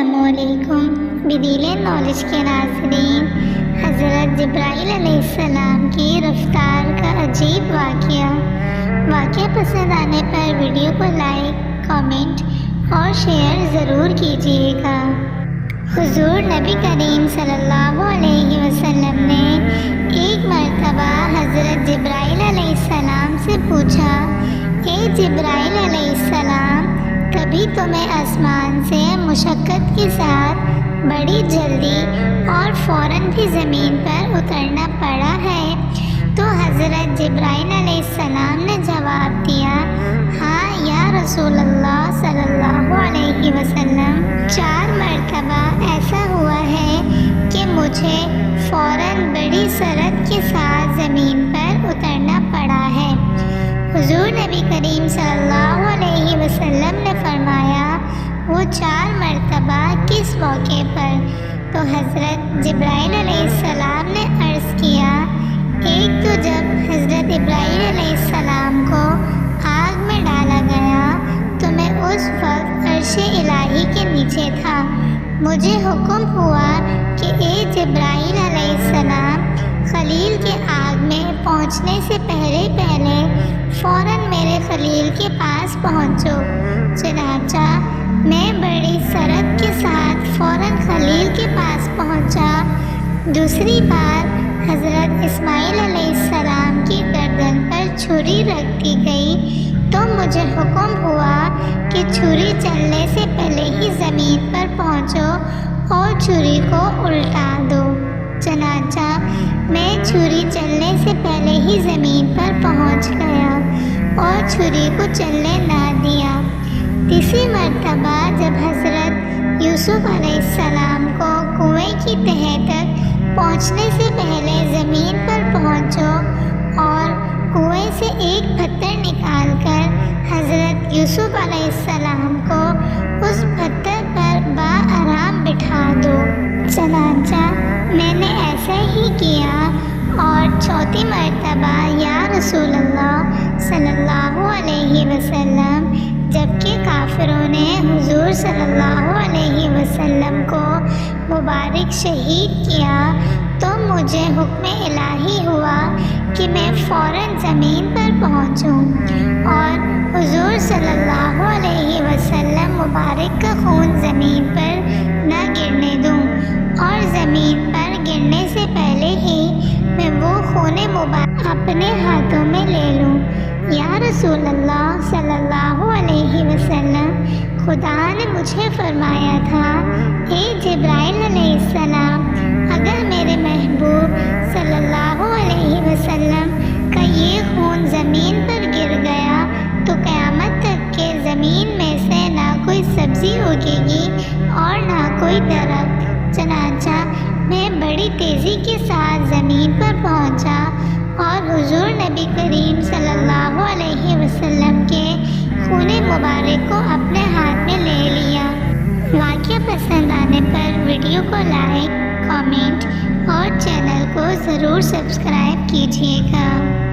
السلام علیکم بدیل نالج کے ناظرین، حضرت جبرائیل علیہ السلام کی رفتار کا عجیب واقعہ پسند آنے پر ویڈیو کو لائک، کامنٹ اور شیئر ضرور کیجیے گا۔ حضور نبی کریم صلی اللہ علیہ وسلم نے ایک مرتبہ حضرت جبرائیل علیہ السلام سے پوچھا، اے جبرائیل علیہ السلام، کبھی تمہیں آسمان سے مشقت کے ساتھ بڑی جلدی اور فوراً بھی زمین پر اترنا پڑا ہے؟ تو حضرت جبرائیل علیہ السلام نے جواب دیا، ہاں یا رسول اللہ صلی اللہ علیہ وسلم، 4 مرتبہ ایسا ہوا ہے کہ مجھے فوراً بڑی سرعت کے ساتھ زمین پر اترنا پڑا ہے۔ حضور نبی کریم صلی اللہ علیہ وسلم نے فرمایا، وہ 4 مرتبہ کس موقع پر؟ تو حضرت جبرائیل علیہ السلام نے عرض کیا، ایک تو جب حضرت ابراہیم علیہ السلام کو آگ میں ڈالا گیا تو میں اس وقت عرش الہی کے نیچے تھا، مجھے حکم ہوا کہ اے جبرائیل علیہ السلام، خلیل کے آگ میں پہنچنے سے پہلے فوراً میرے خلیل کے پاس پہنچو۔ چنانچہ میں بڑی سرعت کے ساتھ فوراً خلیل کے پاس پہنچا۔ دوسری بار حضرت اسماعیل علیہ السلام کی گردن پر چھری رکھ دی گئی تو مجھے حکم ہوا کہ چھری چلنے سے پہلے ہی زمین پر پہنچو اور چھری کو الٹا دو۔ چنانچہ میں چھری چلنے سے پہلے ہی زمین پر پہنچ گیا اور چھری کو چلنے نہ دیا۔ تیسری مرتبہ جب حضرت یوسف علیہ السلام کو کنویں کی تہہ تک پہنچنے سے پہلے زمین پر پہنچو اور کنویں سے ایک پتھر نکال کر حضرت یوسف علیہ السلام کو اس پتھر پر بآرام بٹھا دو۔ چنانچہ میں نے ایسا ہی کیا اور چوتھی مرتبہ یا رسول اللہ صلی اللہ علیہ وسلم، جبکہ کافروں نے حضور صلی اللہ علیہ وسلم کو مبارک شہید کیا تو مجھے حکم الہی ہوا کہ میں فوراً زمین پر پہنچوں اور حضور صلی اللہ علیہ وسلم مبارک کا خون زمین پر نہ گرنے دوں اور زمین پر گرنے سے پہلے ہی میں وہ خون مبارک اپنے ہاتھوں میں لے لوں۔ یا رسول اللہ صلی اللہ علیہ وسلم، خدا نے مجھے فرمایا تھا، اے جبرائیل علیہ السلام، اگر میرے محبوب صلی اللہ علیہ وسلم کا یہ خون زمین پر گر گیا تو قیامت تک کے زمین میں سے نہ کوئی سبزی اگے گی اور نہ کوئی درخت۔ چنانچہ میں بڑی تیزی کے ساتھ زمین پر پہنچا اور حضور نبی کریم صلی اللہ علیہ وسلم کے خون مبارک کو اپنے ہاتھ میں لے لیا۔ واقعہ پسند آنے پر ویڈیو کو لائک، کامنٹ اور چینل کو ضرور سبسکرائب کیجیے گا۔